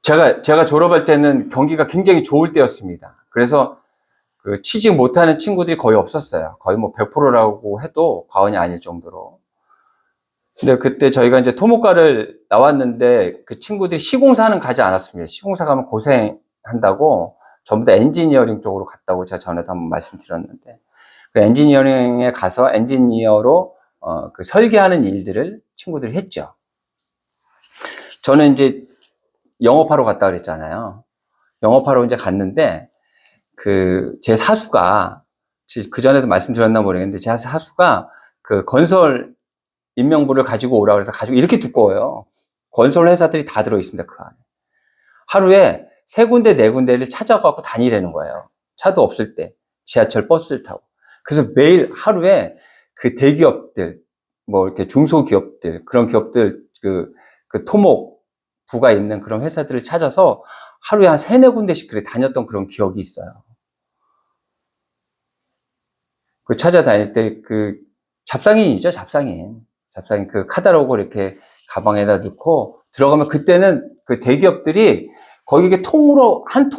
제가 졸업할 때는 경기가 굉장히 좋을 때였습니다. 그래서 그 취직 못하는 친구들이 거의 없었어요. 거의 뭐 100%라고 해도 과언이 아닐 정도로. 근데 그때 저희가 이제 토목과를 나왔는데 그 친구들이 시공사는 가지 않았습니다. 시공사 가면 고생한다고 전부 다 엔지니어링 쪽으로 갔다고 제가 전에도 한번 말씀드렸는데, 그 엔지니어링에 가서 엔지니어로 그 설계하는 일들을 친구들이 했죠. 저는 이제 영업하러 갔다 그랬잖아요. 영업하러 이제 갔는데 제 사수가, 그 전에도 말씀드렸나 모르겠는데 제 사수가 그 건설 인명부를 가지고 오라고 해서 가지고, 이렇게 두꺼워요. 건설 회사들이 다 들어있습니다, 그 안에. 하루에 3군데, 4군데를 찾아가고 다니라는 거예요. 차도 없을 때. 지하철, 버스를 타고. 그래서 매일 하루에 그 대기업들, 뭐 이렇게 중소기업들, 그런 기업들, 그 토목부가 있는 그런 회사들을 찾아서 하루에 한 3, 4군데씩 그래 다녔던 그런 기억이 있어요. 그 찾아다닐 때 잡상인이죠, 잡상인. 그 카탈로그 이렇게 가방에다 넣고 들어가면, 그때는 그 대기업들이 거기 이렇게 한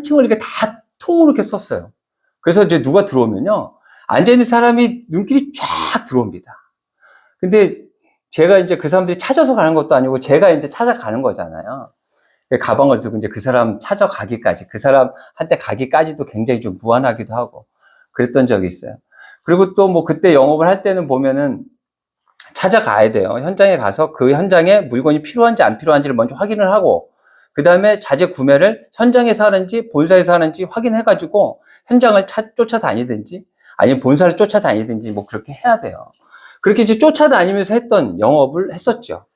층을 이렇게 다 통으로 이렇게 썼어요. 그래서 이제 누가 들어오면요, 앉아있는 사람이 눈길이 쫙 들어옵니다. 근데 제가 이제 그 사람들이 찾아서 가는 것도 아니고 제가 이제 찾아가는 거잖아요. 가방을 들고 이제 그 사람 찾아가기까지, 그 사람한테 가기까지도 굉장히 좀 무안하기도 하고 그랬던 적이 있어요. 그리고 또 뭐 그때 영업을 할 때는 보면은 찾아가야 돼요. 현장에 가서 그 현장에 물건이 필요한지 안 필요한지를 먼저 확인을 하고, 그 다음에 자재 구매를 현장에서 하는지 본사에서 하는지 확인해가지고 현장을 쫓아다니든지 아니면 본사를 쫓아다니든지 뭐 그렇게 해야 돼요. 그렇게 이제 쫓아다니면서 했던 영업을 했었죠.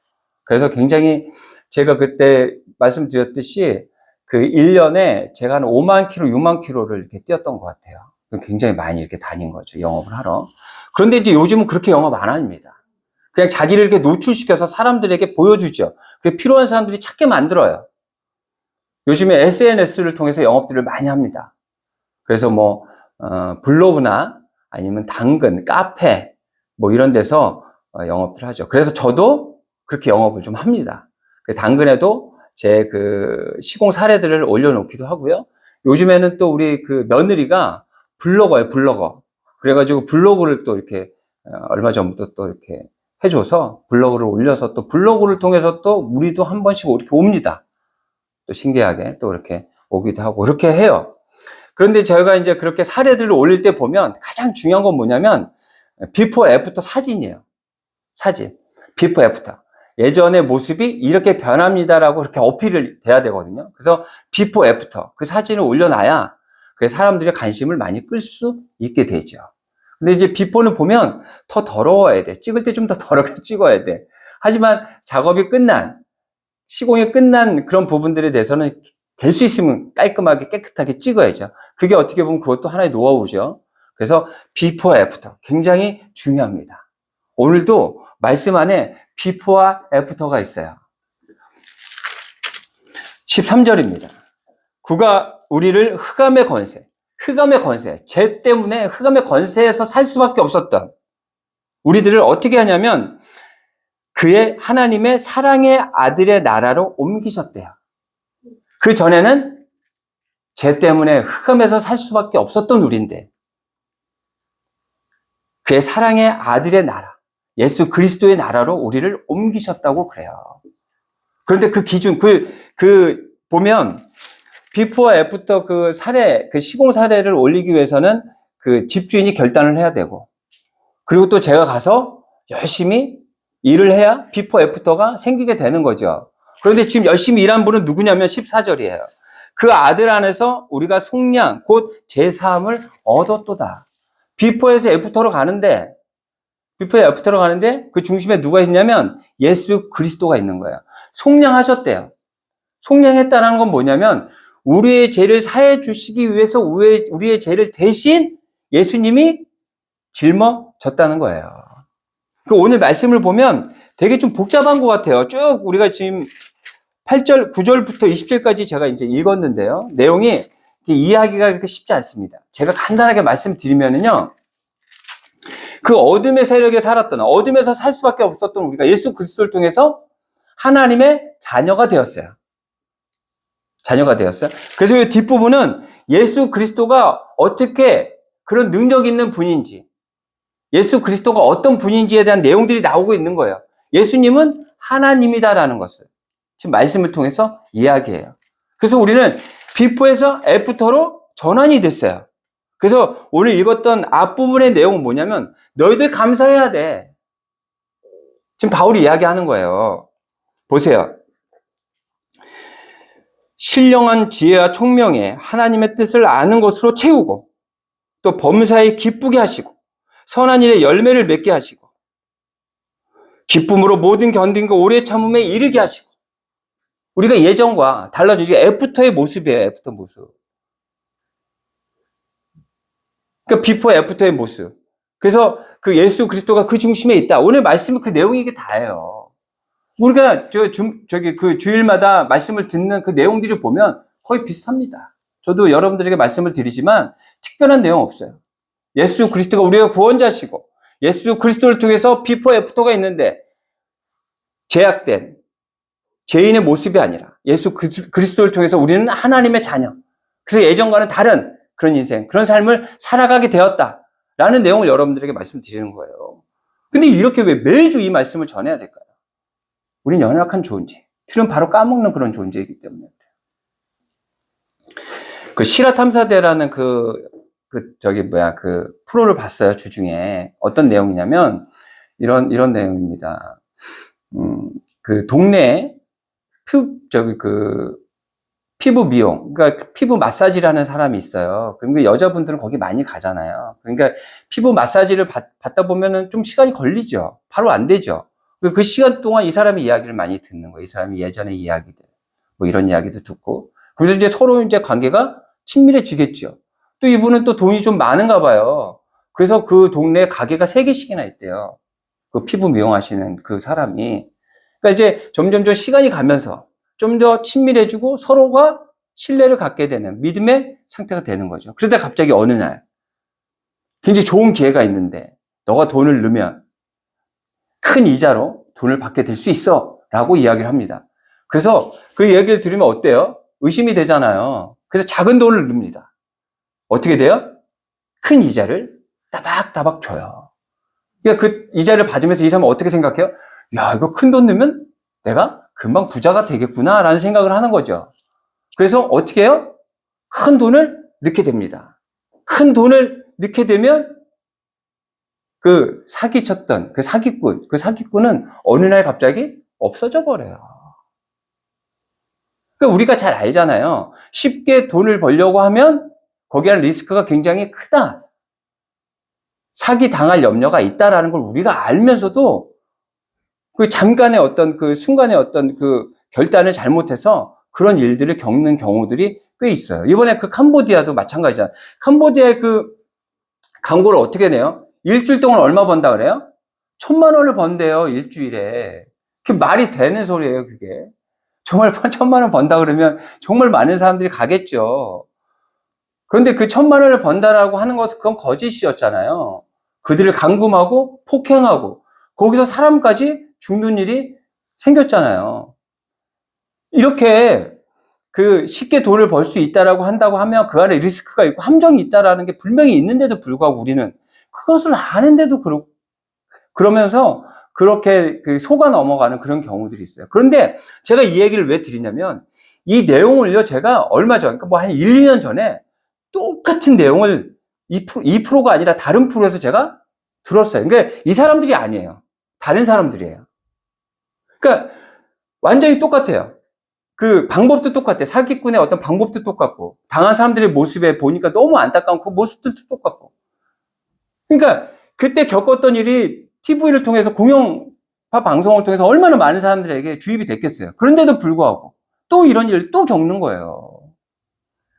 그래서 굉장히, 제가 그때 말씀드렸듯이 그 1년에 제가 한 5만 킬로, 6만 킬로를 이렇게 뛰었던 것 같아요. 굉장히 많이 이렇게 다닌 거죠, 영업을 하러. 그런데 이제 요즘은 그렇게 영업 안 합니다. 그냥 자기를 이렇게 노출시켜서 사람들에게 보여주죠. 그게 필요한 사람들이 찾게 만들어요. 요즘에 SNS를 통해서 영업들을 많이 합니다. 그래서 뭐 블로그나 아니면 당근, 카페 뭐 이런 데서 영업들 하죠. 그래서 저도 그렇게 영업을 좀 합니다. 당근에도 제 그 시공 사례들을 올려놓기도 하고요. 요즘에는 또 우리 그 며느리가 블로거예요, 블로거. 그래가지고 블로그를 또 이렇게 얼마 전부터 또 이렇게 해줘서 블로그를 올려서, 또 블로그를 통해서 또 우리도 한 번씩 이렇게 옵니다. 또 신기하게 또 이렇게 오기도 하고 그렇게 해요. 그런데 저희가 이제 그렇게 사례들을 올릴 때 보면 가장 중요한 건 뭐냐면 비포 애프터 사진이에요. 사진. 비포 애프터. 예전의 모습이 이렇게 변합니다라고 그렇게 어필을 돼야 되거든요. 그래서 비포 애프터 그 사진을 올려놔야 사람들의 관심을 많이 끌 수 있게 되죠. 근데 이제 비포는 보면 더 더러워야 돼. 찍을 때 좀 더 더럽게 찍어야 돼. 하지만 작업이 끝난, 시공이 끝난 그런 부분들에 대해서는 될 수 있으면 깔끔하게 깨끗하게 찍어야죠. 그게 어떻게 보면 그것도 하나의 노하우죠. 그래서 비포 애프터 굉장히 중요합니다. 오늘도 말씀 안에 비포와 애프터가 있어요. 13절입니다. 그가 우리를 흑암의 권세, 죄 때문에 흑암의 권세에서 살 수밖에 없었던 우리들을 어떻게 하냐면 그의 하나님의 사랑의 아들의 나라로 옮기셨대요. 그 전에는 죄 때문에 흑암에서 살 수밖에 없었던 우리인데 그의 사랑의 아들의 나라, 예수 그리스도의 나라로 우리를 옮기셨다고 그래요. 그런데 그 기준, 보면 비포와 애프터 그 사례, 그 시공 사례를 올리기 위해서는 그 집주인이 결단을 해야 되고, 그리고 또 제가 가서 열심히 일을 해야 비포 애프터가 생기게 되는 거죠. 그런데 지금 열심히 일한 분은 누구냐면 14절이에요. 그 아들 안에서 우리가 속량, 곧 제사함을 얻었도다. 비포에서 애프터로 가는데 그 중심에 누가 있냐면 예수 그리스도가 있는 거예요. 속량하셨대요. 속량했다는 건 뭐냐면 우리의 죄를 사해 주시기 위해서 우리의 죄를 대신 예수님이 짊어졌다는 거예요. 오늘 말씀을 보면 되게 좀 복잡한 것 같아요. 쭉 우리가 지금 8절, 9절부터 20절까지 제가 이제 읽었는데요. 내용이 이해하기가 그렇게 쉽지 않습니다. 제가 간단하게 말씀드리면은요. 그 어둠의 세력에 살았던, 어둠에서 살 수밖에 없었던 우리가 예수 그리스도를 통해서 하나님의 자녀가 되었어요. 자녀가 되었어요. 그래서 이 뒷부분은 예수 그리스도가 어떻게 그런 능력 있는 분인지, 예수 그리스도가 어떤 분인지에 대한 내용들이 나오고 있는 거예요. 예수님은 하나님이다라는 것을 지금 말씀을 통해서 이야기해요. 그래서 우리는 비포에서 애프터로 전환이 됐어요. 그래서 오늘 읽었던 앞부분의 내용은 뭐냐면 너희들 감사해야 돼. 지금 바울이 이야기하는 거예요. 보세요. 신령한 지혜와 총명에 하나님의 뜻을 아는 것으로 채우고 또 범사에 기쁘게 하시고 선한 일에 열매를 맺게 하시고 기쁨으로 모든 견딘과 오래 참음에 이르게 하시고 우리가 예전과 달라지죠. 애프터의 모습이에요. 애프터 모습. 그러니까 비포 애프터의 모습. 그래서 그 예수 그리스도가 그 중심에 있다. 오늘 말씀은 그 내용이 이게 다예요. 우리가 그 주일마다 말씀을 듣는 그 내용들을 보면 거의 비슷합니다. 저도 여러분들에게 말씀을 드리지만 특별한 내용 없어요. 예수 그리스도가 우리가 구원자시고 예수 그리스도를 통해서 비포 애프터가 있는데 제약된 죄인의 모습이 아니라 예수 그리스도를 통해서 우리는 하나님의 자녀. 그래서 예전과는 다른 그런 인생, 그런 삶을 살아가게 되었다라는 내용을 여러분들에게 말씀드리는 거예요. 근데 이렇게 왜 매주 이 말씀을 전해야 될까요? 우린 연약한 존재. 틀은 바로 까먹는 그런 존재이기 때문에. 그 실화탐사대라는 그 프로를 봤어요, 주중에. 어떤 내용이냐면, 이런 내용입니다. 그 동네에 피부 미용, 그러니까 피부 마사지를 하는 사람이 있어요. 그러니까 여자분들은 거기 많이 가잖아요. 그러니까 피부 마사지를 받다 보면은 좀 시간이 걸리죠. 바로 안 되죠. 그 시간 동안 이 사람의 이야기를 많이 듣는 거예요. 이 사람이 예전의 이야기들, 뭐 이런 이야기도 듣고. 그래서 이제 서로 이제 관계가 친밀해지겠죠. 또 이분은 또 돈이 좀 많은가 봐요. 그래서 그 동네에 가게가 3개씩이나 있대요. 그 피부 미용하시는 그 사람이. 그러니까 이제 점점 시간이 가면서 좀 더 친밀해지고 서로가 신뢰를 갖게 되는 믿음의 상태가 되는 거죠. 그러다 갑자기 어느 날 굉장히 좋은 기회가 있는데 너가 돈을 넣으면 큰 이자로 돈을 받게 될 수 있어 라고 이야기를 합니다. 그래서 그 얘기를 들으면 어때요? 의심이 되잖아요. 그래서 작은 돈을 넣습니다. 어떻게 돼요? 큰 이자를 따박따박 줘요. 그러니까 그 이자를 받으면서 이 사람은 어떻게 생각해요? 야, 이거 큰 돈 넣으면 내가 금방 부자가 되겠구나 라는 생각을 하는 거죠. 그래서 어떻게 해요? 큰 돈을 넣게 됩니다. 큰 돈을 넣게 되면 그 사기쳤던 그 사기꾼은 어느 날 갑자기 없어져 버려요. 그러니까 우리가 잘 알잖아요. 쉽게 돈을 벌려고 하면 거기에 리스크가 굉장히 크다. 사기 당할 염려가 있다라는 걸 우리가 알면서도 그 잠깐의 어떤 그 순간의 어떤 그 결단을 잘못해서 그런 일들을 겪는 경우들이 꽤 있어요. 이번에 그 캄보디아도 마찬가지잖아요. 캄보디아의 그 광고를 어떻게 내요? 일주일 동안 얼마 번다 그래요? 1,000만 원을 번대요, 일주일에. 그게 말이 되는 소리예요, 그게. 정말 1,000만 원 번다 그러면 정말 많은 사람들이 가겠죠. 그런데 그 1,000만 원을 번다라고 하는 것은 그건 거짓이었잖아요. 그들을 감금하고 폭행하고 거기서 사람까지 죽는 일이 생겼잖아요. 이렇게 그 쉽게 돈을 벌 수 있다라고 한다고 하면 그 안에 리스크가 있고 함정이 있다라는 게 분명히 있는데도 불구하고 우리는 그것을 아는데도 그러면서 그렇게 속아 넘어가는 그런 경우들이 있어요. 그런데 제가 이 얘기를 왜 드리냐면 이 내용을요, 제가 얼마 전, 그러니까 뭐 한 1, 2년 전에 똑같은 내용을 이 프로가 아니라 다른 프로에서 제가 들었어요. 그러니까 이 사람들이 아니에요. 다른 사람들이에요. 그러니까 완전히 똑같아요. 그 방법도 똑같아. 사기꾼의 어떤 방법도 똑같고, 당한 사람들의 모습에 보니까 너무 안타까운 그 모습들도 똑같고. 그러니까 그때 겪었던 일이 TV를 통해서 공영파 방송을 통해서 얼마나 많은 사람들에게 주입이 됐겠어요. 그런데도 불구하고 또 이런 일을 또 겪는 거예요.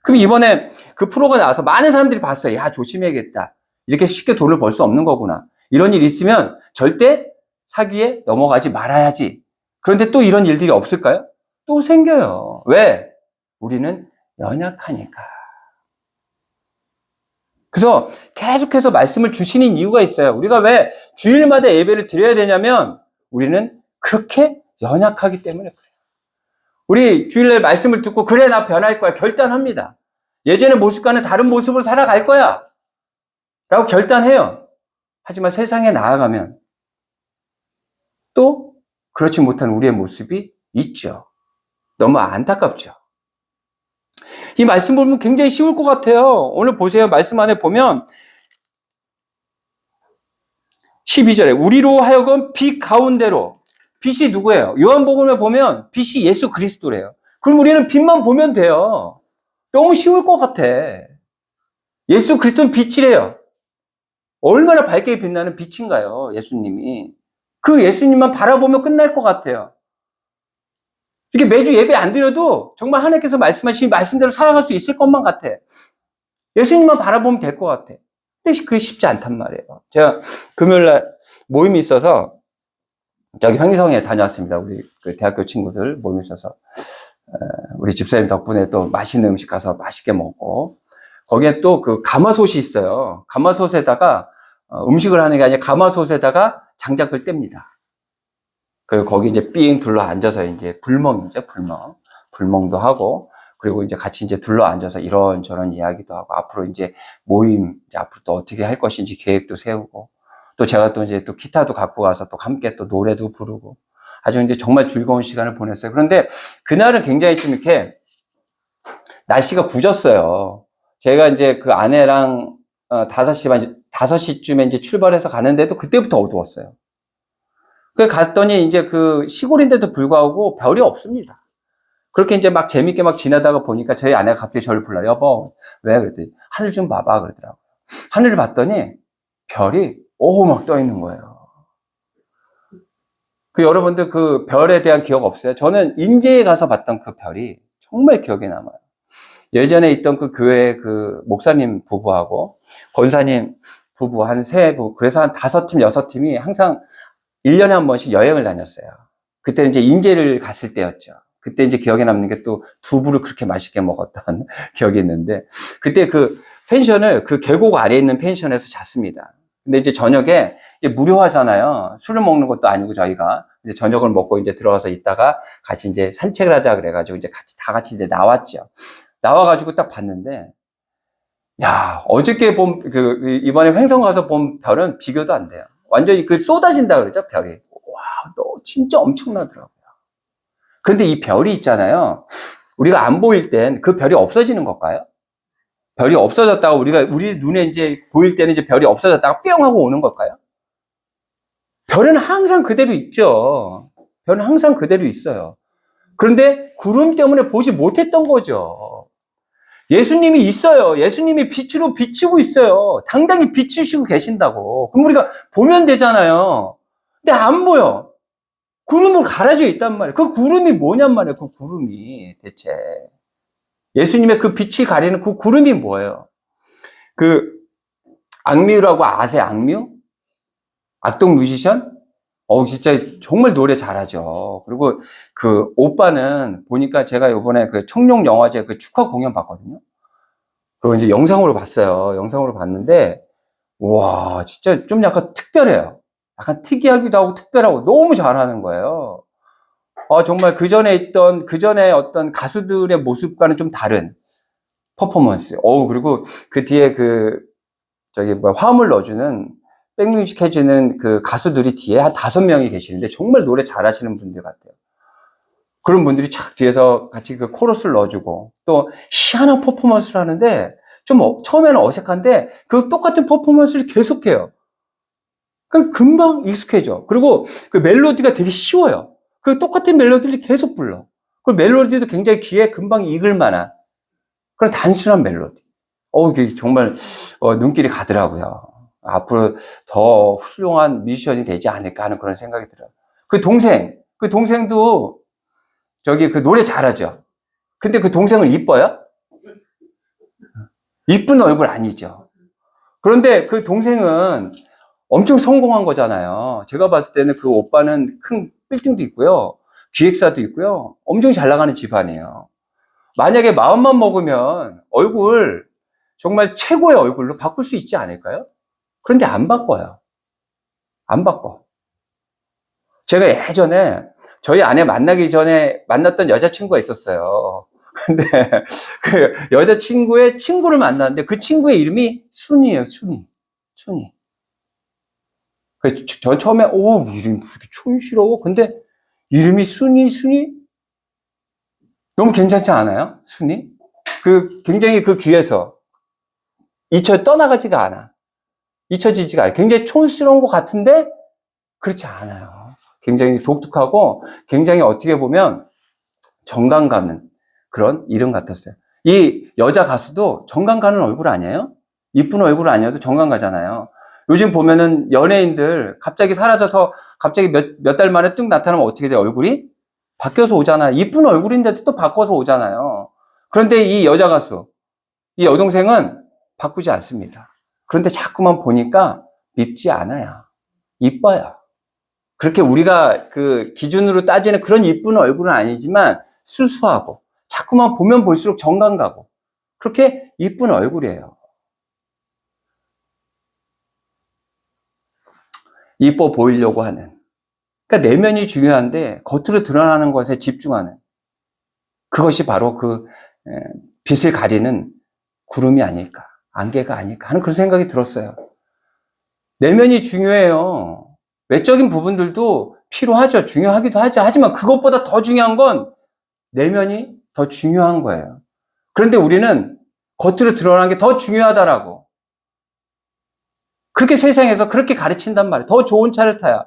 그럼 이번에 그 프로가 나와서 많은 사람들이 봤어요. 야, 조심해야겠다. 이렇게 쉽게 돈을 벌 수 없는 거구나. 이런 일이 있으면 절대 사기에 넘어가지 말아야지. 그런데 또 이런 일들이 없을까요? 또 생겨요. 왜? 우리는 연약하니까. 그래서 계속해서 말씀을 주시는 이유가 있어요. 우리가 왜 주일마다 예배를 드려야 되냐면 우리는 그렇게 연약하기 때문에 그래요. 우리 주일날 말씀을 듣고 그래 나 변할 거야 결단합니다. 예전의 모습과는 다른 모습으로 살아갈 거야 라고 결단해요. 하지만 세상에 나아가면 또 그렇지 못한 우리의 모습이 있죠. 너무 안타깝죠. 이 말씀 보면 굉장히 쉬울 것 같아요. 오늘 보세요. 말씀 안에 보면 12절에 우리로 하여금 빛 가운데로, 빛이 누구예요? 요한복음에 보면 빛이 예수 그리스도래요. 그럼 우리는 빛만 보면 돼요. 너무 쉬울 것 같아. 예수 그리스도는 빛이래요. 얼마나 밝게 빛나는 빛인가요? 예수님이. 그 예수님만 바라보면 끝날 것 같아요. 이렇게 매주 예배 안 드려도 정말 하나님께서 말씀하신 말씀대로 살아갈 수 있을 것만 같아. 예수님만 바라보면 될 것 같아. 근데 그게 쉽지 않단 말이에요. 제가 금요일날 모임이 있어서 저기 황희성에 다녀왔습니다. 우리 그 대학교 친구들 모임이 있어서 우리 집사님 덕분에 또 맛있는 음식 가서 맛있게 먹고, 거기에 또 그 가마솥이 있어요. 가마솥에다가 음식을 하는 게 아니라 가마솥에다가 장작을 뗍니다. 그리고 거기 이제 삥 둘러 앉아서 이제 불멍이죠, 불멍. 불멍도 하고, 그리고 이제 같이 이제 둘러 앉아서 이런저런 이야기도 하고, 앞으로 이제 모임, 이제 앞으로 또 어떻게 할 것인지 계획도 세우고, 또 제가 또 이제 또 기타도 갖고 가서 또 함께 또 노래도 부르고, 아주 이제 정말 즐거운 시간을 보냈어요. 그런데 그날은 굉장히 좀 이렇게 날씨가 굳었어요. 제가 이제 그 아내랑 5시쯤에 이제 출발해서 가는데도 그때부터 어두웠어요. 그래서 갔더니 이제 그 시골인데도 불구하고 별이 없습니다. 그렇게 이제 막 재밌게 막 지나다가 보니까 저희 아내가 갑자기 저를 불러요. 여보, 왜? 그랬더니 하늘 좀 봐봐. 그러더라고요. 하늘을 봤더니 별이 오호 막 떠 있는 거예요. 그 여러분들 그 별에 대한 기억 없어요? 저는 인제에 가서 봤던 그 별이 정말 기억에 남아요. 예전에 있던 그 교회 그 목사님 부부하고 권사님 부부 한 세 부부, 그래서 한 5팀, 6팀이 항상 1년에 한 번씩 여행을 다녔어요. 그때는 이제 인제를 갔을 때였죠. 그때 이제 기억에 남는 게 또 두부를 그렇게 맛있게 먹었던 기억이 있는데, 그때 그 펜션을 그 계곡 아래에 있는 펜션에서 잤습니다. 근데 이제 저녁에 이제 무료하잖아요. 술을 먹는 것도 아니고 저희가 이제 저녁을 먹고 이제 들어가서 있다가 같이 이제 산책을 하자 그래가지고 이제 다 같이 이제 나왔죠. 나와가지고 딱 봤는데, 야, 어저께 본, 이번에 횡성 가서 본 별은 비교도 안 돼요. 완전히 그 쏟아진다 그러죠, 별이. 와, 너 진짜 엄청나더라고요. 그런데 이 별이 있잖아요. 우리가 안 보일 땐 그 별이 없어지는 걸까요? 별이 없어졌다가 우리 눈에 이제 보일 때는 이제 별이 없어졌다가 뿅 하고 오는 걸까요? 별은 항상 그대로 있죠. 별은 항상 그대로 있어요. 그런데 구름 때문에 보지 못했던 거죠. 예수님이 있어요. 예수님이 빛으로 비추고 있어요. 당당히 비추시고 계신다고. 그럼 우리가 보면 되잖아요. 근데 안 보여. 구름으로 가려져 있단 말이에요. 그 구름이 뭐냔 말이에요. 그 구름이 대체. 예수님의 그 빛이 가리는 그 구름이 뭐예요? 그 악뮤라고 아세요? 악뮤? 악동 뮤지션? 진짜 정말 노래 잘하죠. 그리고 그 오빠는 보니까 제가 요번에 그 청룡 영화제 그 축하 공연 봤거든요. 그리고 이제 영상으로 봤어요. 영상으로 봤는데, 와, 진짜 좀 약간 특별해요. 약간 특이하기도 하고 특별하고 너무 잘하는 거예요. 정말 그 전에 어떤 가수들의 모습과는 좀 다른 퍼포먼스. 그리고 그 뒤에 화음을 넣어주는, 백뮤직 해주는 그 가수들이 뒤에 한 5명이 계시는데 정말 노래 잘하시는 분들 같아요. 그런 분들이 착 뒤에서 같이 그 코러스를 넣어주고 또 희한한 퍼포먼스를 하는데 좀 처음에는 어색한데 그 똑같은 퍼포먼스를 계속해요. 그럼 금방 익숙해져. 그리고 그 멜로디가 되게 쉬워요. 그 똑같은 멜로디를 계속 불러. 그 멜로디도 굉장히 귀에 금방 익을 만한 그런 단순한 멜로디. 이게 정말 눈길이 가더라고요. 앞으로 더 훌륭한 뮤지션이 되지 않을까 하는 그런 생각이 들어요. 그 동생도 저기 그 노래 잘하죠. 근데 그 동생은 이뻐요? 이쁜 얼굴 아니죠. 그런데 그 동생은 엄청 성공한 거잖아요. 제가 봤을 때는 그 오빠는 큰 빌딩도 있고요. 기획사도 있고요. 엄청 잘 나가는 집안이에요. 만약에 마음만 먹으면 얼굴 정말 최고의 얼굴로 바꿀 수 있지 않을까요? 그런데 안 바꿔요. 안 바꿔. 제가 예전에 저희 아내 만나기 전에 만났던 여자친구가 있었어요. 근데 그 여자친구의 친구를 만났는데 그 친구의 이름이 순이에요, 순이. 순이. 그래서 전 처음에, 이름이 그렇게 촌스러워? 근데 이름이 순이? 너무 괜찮지 않아요? 순이? 굉장히 그 귀에서 떠나가지가 않아. 잊혀지지가 않아. 굉장히 촌스러운 것 같은데, 그렇지 않아요. 굉장히 독특하고, 굉장히 어떻게 보면 정감 가는 그런 이름 같았어요. 이 여자 가수도 정감 가는 얼굴 아니에요? 이쁜 얼굴 아니어도 정감 가잖아요. 요즘 보면은 연예인들 갑자기 사라져서 갑자기 몇 달 만에 뚝 나타나면 어떻게 돼? 얼굴이 바뀌어서 오잖아요. 이쁜 얼굴인데도 또 바꿔서 오잖아요. 그런데 이 여자 가수, 이 여동생은 바꾸지 않습니다. 그런데 자꾸만 보니까 밉지 않아요. 이뻐요. 그렇게 우리가 그 기준으로 따지는 그런 이쁜 얼굴은 아니지만 수수하고 자꾸만 보면 볼수록 정감 가고 그렇게 이쁜 얼굴이에요. 이뻐 보이려고 하는. 그러니까 내면이 중요한데 겉으로 드러나는 것에 집중하는. 그것이 바로 빛을 가리는 구름이 아닐까, 안개가 아닐까 하는 그런 생각이 들었어요. 내면이 중요해요. 외적인 부분들도 필요하죠. 중요하기도 하죠. 하지만 그것보다 더 중요한 건 내면이 더 중요한 거예요. 그런데 우리는 겉으로 드러나는 게 더 중요하다라고. 그렇게 세상에서 그렇게 가르친단 말이에요. 더 좋은 차를 타야,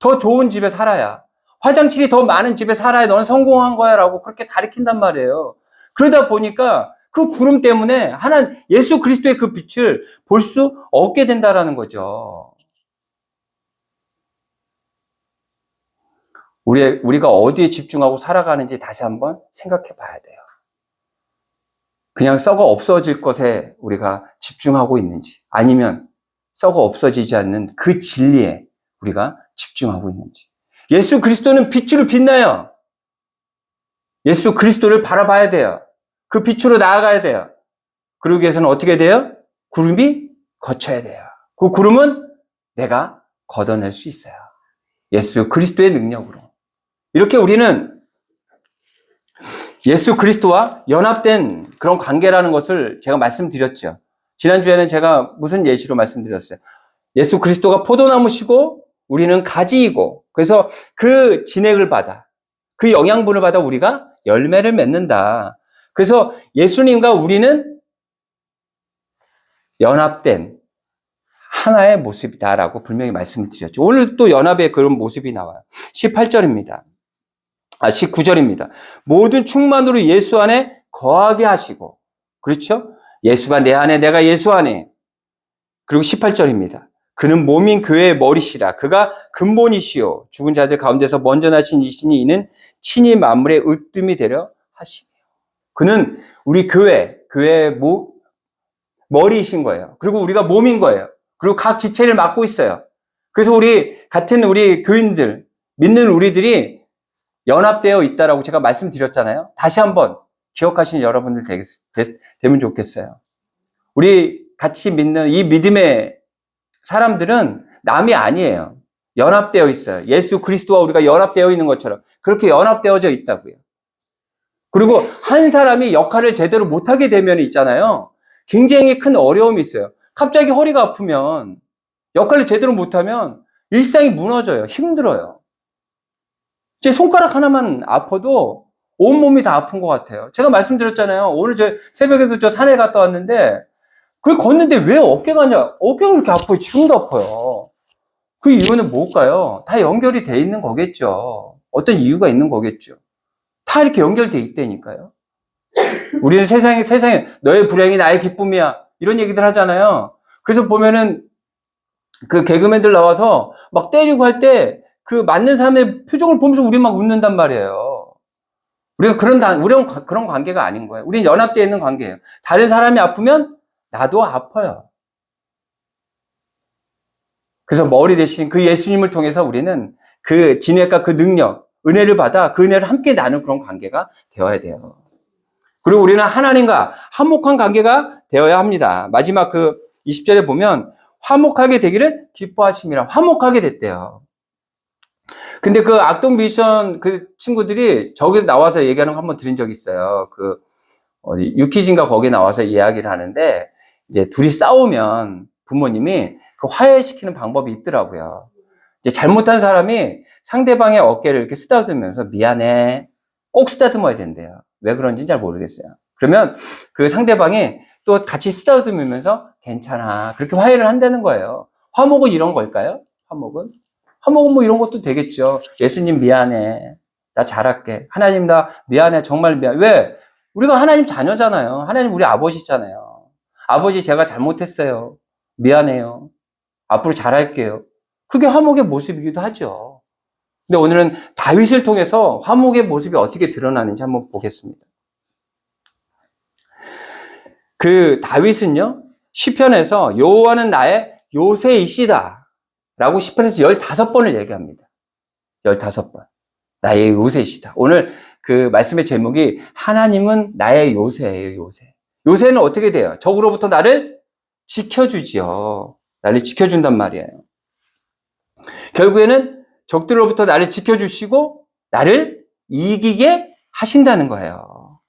더 좋은 집에 살아야, 화장실이 더 많은 집에 살아야 너는 성공한 거야 라고 그렇게 가르친단 말이에요. 그러다 보니까 그 구름 때문에 예수 그리스도의 그 빛을 볼 수 없게 된다라는 거죠. 우리가 어디에 집중하고 살아가는지 다시 한번 생각해 봐야 돼요. 그냥 썩어 없어질 것에 우리가 집중하고 있는지, 아니면 썩어 없어지지 않는 그 진리에 우리가 집중하고 있는지. 예수 그리스도는 빛으로 빛나요. 예수 그리스도를 바라봐야 돼요. 그 빛으로 나아가야 돼요. 그러기 위해서는 어떻게 돼요? 구름이 거쳐야 돼요. 그 구름은 내가 걷어낼 수 있어요. 예수 그리스도의 능력으로. 이렇게 우리는 예수 그리스도와 연합된 그런 관계라는 것을 제가 말씀드렸죠. 지난주에는 제가 무슨 예시로 말씀드렸어요? 예수 그리스도가 포도나무시고 우리는 가지이고, 그래서 그 진액을 받아, 그 영양분을 받아 우리가 열매를 맺는다. 그래서 예수님과 우리는 연합된 하나의 모습이다라고 분명히 말씀을 드렸죠. 오늘 또 연합의 그런 모습이 나와요. 18절입니다. 19절입니다. 모든 충만으로 예수 안에 거하게 하시고, 그렇죠? 예수가 내 안에, 내가 예수 안에. 그리고 18절입니다. 그는 몸인 교회의 머리시라. 그가 근본이시요 죽은 자들 가운데서 먼저 나신 이시니 이는 친히 만물의 으뜸이 되려 하시며. 그는 우리 교회의 머리이신 거예요. 그리고 우리가 몸인 거예요. 그리고 각 지체를 맡고 있어요. 그래서 같은 우리 교인들, 믿는 우리들이 연합되어 있다라고 제가 말씀드렸잖아요. 다시 한번 기억하시는 여러분들 되면 좋겠어요. 우리 같이 믿는 이 믿음의 사람들은 남이 아니에요. 연합되어 있어요. 예수 그리스도와 우리가 연합되어 있는 것처럼 그렇게 연합되어져 있다고요. 그리고 한 사람이 역할을 제대로 못하게 되면 있잖아요. 굉장히 큰 어려움이 있어요. 갑자기 허리가 아프면, 역할을 제대로 못하면 일상이 무너져요. 힘들어요. 제 손가락 하나만 아파도 온몸이 다 아픈 것 같아요. 제가 말씀드렸잖아요. 오늘 새벽에도 산에 갔다 왔는데, 그걸 걷는데 왜 어깨가 그렇게 아파요? 지금도 아파요. 그 이유는 뭘까요? 다 연결이 돼 있는 거겠죠. 어떤 이유가 있는 거겠죠. 다 이렇게 연결돼 있다니까요. 우리는 세상에 너의 불행이 나의 기쁨이야, 이런 얘기들 하잖아요. 그래서 보면은 그 개그맨들 나와서 막 때리고 할 때 그 맞는 사람의 표정을 보면서 우리 막 웃는단 말이에요. 우리는 그런 관계가 아닌 거예요. 우리는 연합되어 있는 관계예요. 다른 사람이 아프면 나도 아파요. 그래서 머리 대신 그 예수님을 통해서 우리는 그 진액과 그 능력, 은혜를 받아 그 은혜를 함께 나누는 그런 관계가 되어야 돼요. 그리고 우리는 하나님과 화목한 관계가 되어야 합니다. 마지막 20절에 보면 화목하게 되기를 기뻐하심이라. 화목하게 됐대요. 근데 그 악동 미션 그 친구들이 저기 나와서 얘기하는 거 한번 들은 적이 있어요. 그, 어디, 유키진가 거기 나와서 이야기를 하는데, 이제 둘이 싸우면 부모님이 그 화해시키는 방법이 있더라고요. 이제 잘못한 사람이 상대방의 어깨를 이렇게 쓰다듬으면서 미안해. 꼭 쓰다듬어야 된대요. 왜 그런지는 잘 모르겠어요. 그러면 그 상대방이 또 같이 쓰다듬으면서 괜찮아. 그렇게 화해를 한다는 거예요. 화목은 이런 걸까요? 화목은? 화목은 뭐 이런 것도 되겠죠. 예수님 미안해. 나 잘할게. 하나님 나 미안해. 정말 미안해. 왜? 우리가 하나님 자녀잖아요. 하나님 우리 아버지잖아요. 아버지 제가 잘못했어요. 미안해요. 앞으로 잘할게요. 그게 화목의 모습이기도 하죠. 근데 오늘은 다윗을 통해서 화목의 모습이 어떻게 드러나는지 한번 보겠습니다. 그 다윗은요, 시편에서 여호와는 나의 요새이시다 라고 시편에서 15번을 얘기합니다. 15번. 나의 요새이시다. 오늘 그 말씀의 제목이 하나님은 나의 요새예요, 요새. 요새는 어떻게 돼요? 적으로부터 나를 지켜주지요. 나를 지켜준단 말이에요. 결국에는 적들로부터 나를 지켜주시고 나를 이기게 하신다는 거예요.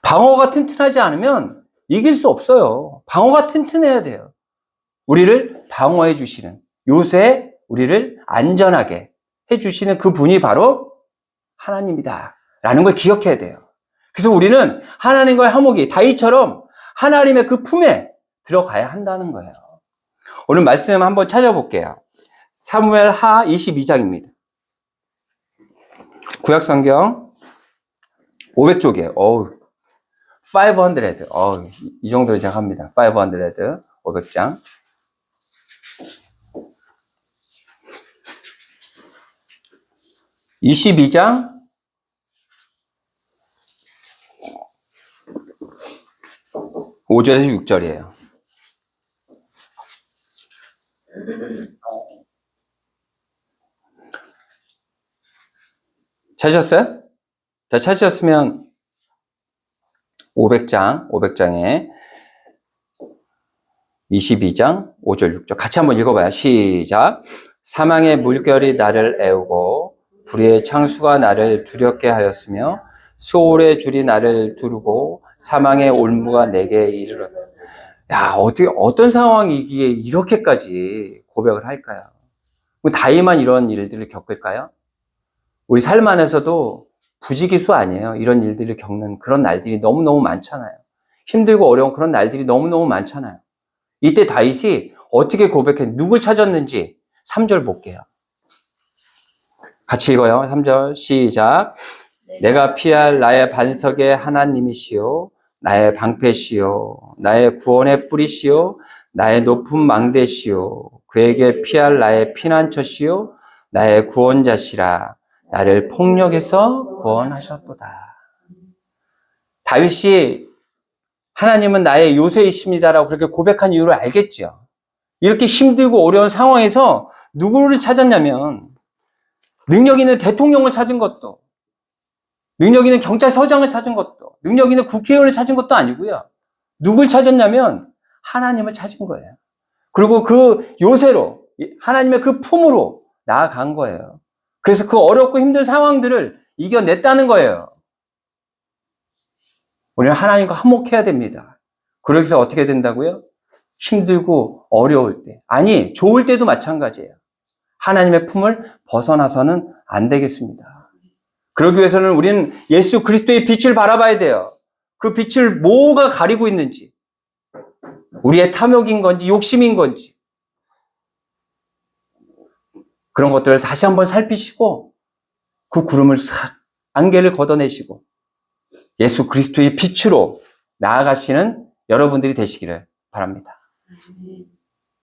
방어가 튼튼하지 않으면 이길 수 없어요. 방어가 튼튼해야 돼요. 우리를 방어해 주시는, 요새 우리를 안전하게 해주시는 그 분이 바로 하나님이다 라는 걸 기억해야 돼요. 그래서 우리는 하나님과의 화목이 다윗처럼 하나님의 그 품에 들어가야 한다는 거예요. 오늘 말씀 한번 찾아볼게요. 사무엘 하 22장입니다. 구약성경 500쪽이에요. 500. 이 정도로 시작합니다. 500. 500장. 22장 5절에서 6절이에요. 찾으셨어요? 자, 찾으셨으면 500장에 22장 5절 6절 같이 한번 읽어봐요. 시작. 사망의 물결이 나를 애우고 불의의 창수가 나를 두렵게 하였으며 수월의 줄이 나를 두르고 사망의 올무가 내게 이르렀다. 야, 어떤 상황이기에 이렇게까지 고백을 할까요? 다윗만 이런 일들을 겪을까요? 우리 삶 안에서도 부지기수 아니에요. 이런 일들을 겪는 그런 날들이 너무너무 많잖아요. 힘들고 어려운 그런 날들이 너무너무 많잖아요. 이때 다윗이 어떻게 고백해 누굴 찾았는지 3절 볼게요. 같이 읽어요. 3절 시작. 내가 피할 나의 반석의 하나님이시요 나의 방패시요 나의 구원의 뿌리시요 나의 높은 망대시요 그에게 피할 나의 피난처시요 나의 구원자시라. 나를 폭력에서 구원하셨도다. 다윗이 하나님은 나의 요새이십니다라고 그렇게 고백한 이유를 알겠죠. 이렇게 힘들고 어려운 상황에서 누구를 찾았냐면 능력 있는 대통령을 찾은 것도, 능력 있는 경찰서장을 찾은 것도, 능력 있는 국회의원을 찾은 것도 아니고요. 누굴 찾았냐면 하나님을 찾은 거예요. 그리고 그 요새로, 하나님의 그 품으로 나아간 거예요. 그래서 그 어렵고 힘든 상황들을 이겨냈다는 거예요. 우리는 하나님과 화목해야 됩니다. 그러기 위해서 어떻게 된다고요? 힘들고 어려울 때, 아니 좋을 때도 마찬가지예요. 하나님의 품을 벗어나서는 안 되겠습니다. 그러기 위해서는 우리는 예수 그리스도의 빛을 바라봐야 돼요. 그 빛을 뭐가 가리고 있는지, 우리의 탐욕인 건지 욕심인 건지 그런 것들을 다시 한번 살피시고 그 구름을 싹 안개를 걷어내시고 예수 그리스도의 빛으로 나아가시는 여러분들이 되시기를 바랍니다.